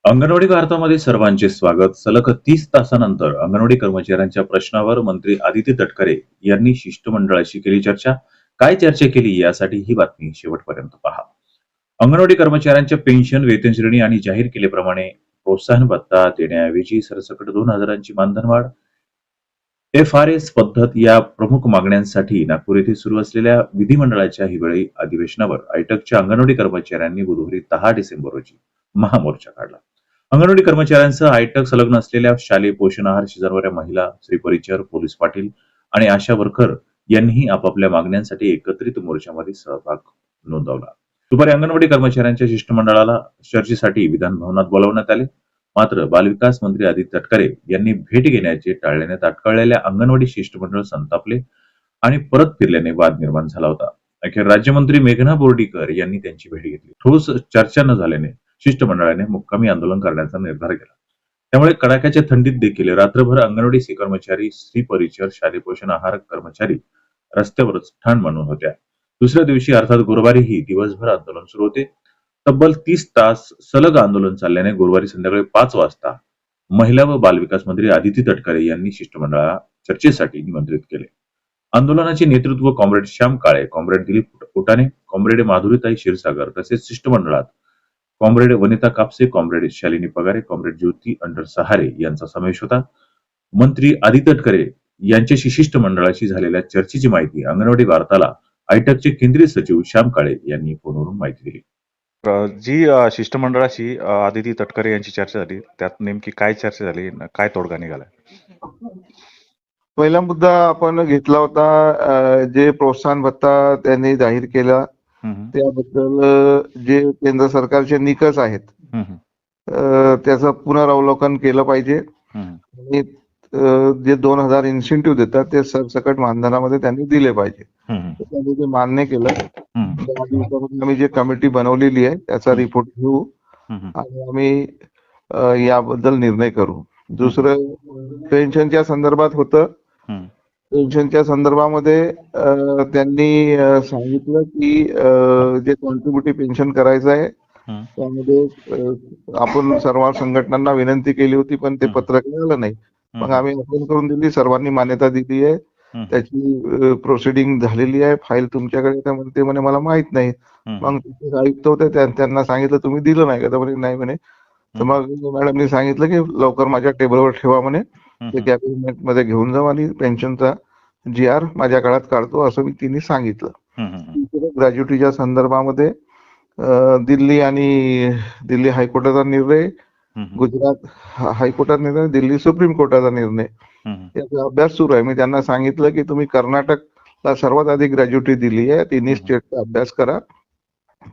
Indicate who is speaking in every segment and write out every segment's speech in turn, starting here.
Speaker 1: अंगणवाडी भारतामध्ये सर्वांचे स्वागत. सलग 30 तासानंतर अंगणवाडी कर्मचाऱ्यांच्या प्रश्नावर मंत्री आदित्य तटकरे यांनी शिष्टमंडळाशी केली चर्चा. काय चर्चा केली यासाठी ही बातमी शेवटपर्यंत पहा. अंगणवाडी कर्मचाऱ्यांच्या पेन्शन, वेतन श्रेणी आणि जाहीर केल्याप्रमाणे प्रोत्साहन भत्ता देण्याऐवजी सरसकट 2,000ची मानधनवाढ, एफ-आर-एस पद्धत या प्रमुख मागण्यांसाठी नागपूर येथे सुरू असलेल्या विधिमंडळाच्या हिवाळी अधिवेशनावर आयटकच्या अंगणवाडी कर्मचाऱ्यांनी बुधवारी 10 डिसेंबर रोजी महामोर्चा काढला. अंगणवाडी कर्मचाऱ्यांसह आयटक संलग्न असलेल्या शालेय पोषण आहार, शेजारवाऱ्या महिला, स्त्री परिचार, पोलीस पाटील आणि आशा वर्कर यांनीही आपापल्या मागण्यांसाठी एकत्रित मोर्चामध्ये सहभाग नोंदवला. दुपारी अंगणवाडी कर्मचाऱ्यांच्या शिष्टमंडळाला चर्चेसाठी विधान भवनात बोलावण्यात आले. मात्र बालविकास मंत्री आदित्य तटकरे यांनी भेट घेण्याचे टाळल्याने ताटकळलेल्या अंगणवाडी शिष्टमंडळ संतापले आणि परत फिरल्याने वाद निर्माण झाला होता. अखेर राज्यमंत्री मेघना बोर्डीकर यांनी त्यांची भेट घेतली. ठोस चर्चा न झाल्याने शिष्टमंडळाने मुक्कामी आंदोलन करण्याचा निर्धार केला. त्यामुळे कडाक्याच्या थंडीत देखील रात्रभर अंगणवाडी कर्मचारी, स्त्री परिचर, शालेय पोषण आहार कर्मचारी रस्त्यावरच ठाण मांडून होत्या. दुसऱ्या दिवशी अर्थात गुरुवारीही दिवसभर आंदोलन सुरू होते. तब्बल 30 तास सलग आंदोलन चालल्याने गुरुवारी संध्याकाळी 5 वाजता महिला व बालविकास मंत्री आदिती तटकरे यांनी शिष्टमंडळाला चर्चेसाठी निमंत्रित केले. आंदोलनाचे नेतृत्व comrade Shyam Kale, comrade Dilip Utane, comrade Madhuritai Kshirsagar तसेच शिष्टमंडळात comrade Vanita Kapse, comrade Shalini Pagare, comrade Jyoti अंडर सहारे यांचा समावेश होता. मंत्री आदित्य तटकरे यांच्याशी शिष्टमंडळाशी झालेल्या चर्चेची माहिती अंगणवाडी वार्ताला आयटकचे केंद्रीय सचिव श्याम काळे यांनी फोनवरून माहिती दिली.
Speaker 2: जी शिष्टमंडळाशी आदिती तटकरे यांची चर्चा झाली, त्यात नेमकी काय चर्चा झाली, काय तोडगा निघाला?
Speaker 3: पहिला मुद्दा आपण घेतला होता, जे प्रोत्साहन भत्ता त्यांनी जाहीर केला त्याबद्दल जे केंद्र सरकारचे निकष आहेत त्याचं पुनरावलोकन केलं पाहिजे आणि जे 2,000 इन्सेंटिव्ह देतात ते सरसकट मानधनामध्ये त्यांनी दिले पाहिजे. त्यांनी ते मान्य केलं. त्या दिवसामध्ये आम्ही जे कमिटी बनवलेली आहे त्याचा रिपोर्ट घेऊ आणि आम्ही याबद्दल निर्णय करू. दुसरं पेन्शनच्या संदर्भात होतं. पेन्शनच्या संदर्भामध्ये त्यांनी सांगितलं की जे कॉन्ट्रीब्युटिव्ह पेन्शन करायचं आहे त्यामध्ये आपण सर्व संघटनांना विनंती केली होती पण ते पत्र मिळालं नाही. मग आम्ही अर्ज करून दिली, सर्वांनी मान्यता दिली आहे, त्याची प्रोसिडिंग झालेली आहे, फाईल तुमच्याकडे म्हणते म्हणे मला माहित नाही. मग आयुक्त होते त्यांना सांगितलं तुम्ही दिलं नाही का? तर म्हणे नाही म्हणे. तर मग मॅडमनी सांगितलं की लवकर माझ्या टेबलवर ठेवा म्हणे, ते कॅबिनेट मध्ये घेऊन जाऊ आणि पेन्शनचा GR माझ्या काळात काढतो असं मी तिने सांगितलं. ग्रॅज्युटीच्या संदर्भामध्ये दिल्ली हायकोर्टाचा निर्णय, गुजरात हायकोर्टाचा निर्णय, दिल्ली सुप्रीम कोर्टाचा निर्णय याचा अभ्यास सुरू आहे. मी त्यांना सांगितलं की तुम्ही कर्नाटकला सर्वात अधिक ग्रॅज्युटी दिली आहे, तिन्ही स्टेटचा अभ्यास करा,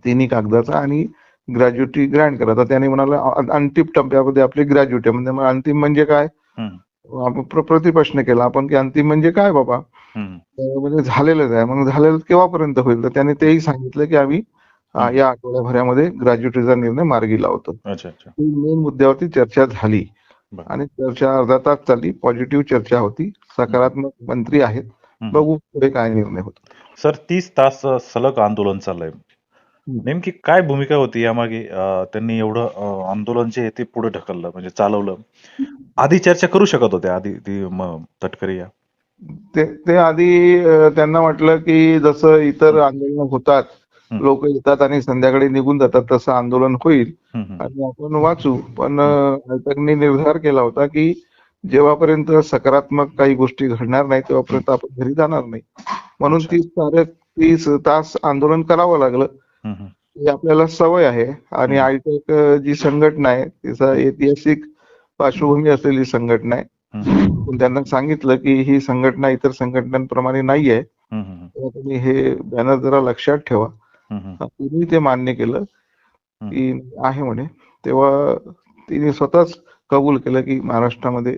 Speaker 3: तिन्ही कागदाचा आणि ग्रॅज्युटी ग्रँट करा. तर त्याने म्हणाला अंतिम टप्प्यामध्ये आपली ग्रॅज्युटी म्हणजे अंतिम म्हणजे काय? प्रतिप्रश्न केला आपण की अंतिम म्हणजे काय बाबा? म्हणजे झालेलंच आहे. मग झालेलं केव्हापर्यंत होईल? तर त्याने तेही सांगितलं की आम्ही या आठवड्याभरामध्ये ग्रॅज्युटीचा निर्णय मार्गी लावतो. मेन मुद्द्यावरती चर्चा झाली आणि चर्चा अर्धा तास चालली. पॉझिटिव्ह चर्चा होती, सकारात्मक मंत्री आहेत. बघू पुढे काय निर्णय होतो.
Speaker 2: सर, 30 तास सलग आंदोलन चाललंय, नेमकी काय भूमिका होती यामागे? त्यांनी एवढं आंदोलन जे आहे ते पुढे ढकललं म्हणजे चालवलं. आधी चर्चा करू शकत होत्या आधी तटकरे या
Speaker 3: ते आधी त्यांना वाटलं की जसं इतर आंदोलन होतात, लोक येतात आणि संध्याकाळी निघून जातात, तसं आंदोलन होईल आणि आपण वाचू. पण आयटकने निर्धार केला होता की जेव्हापर्यंत सकारात्मक काही गोष्टी घडणार नाही तेव्हापर्यंत आपण घरी जाणार नाही. म्हणून 30 तास आंदोलन करावं लागलं. ही आपल्याला सवय आहे आणि आयटक जी संघटना आहे तिचा ऐतिहासिक पार्श्वभूमी असलेली संघटना आहे. त्यांना सांगितलं की ही संघटना इतर संघटनांप्रमाणे नाहीये, तुम्ही हे बॅनर जरा लक्षात ठेवा. तिने ते मान्य केलं की आहे म्हणे. तेव्हा तिने स्वतःच कबूल केलं की महाराष्ट्रामध्ये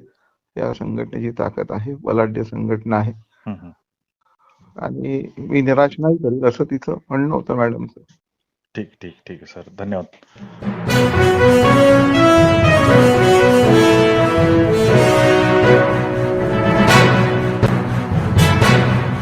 Speaker 3: या संघटनेची ताकद आहे, बलाढ्य संघटना आहे आणि मी निराश नाही करेल असं तिचं म्हणणं होतं मॅडमचं.
Speaker 2: ठीक आहे सर, धन्यवाद.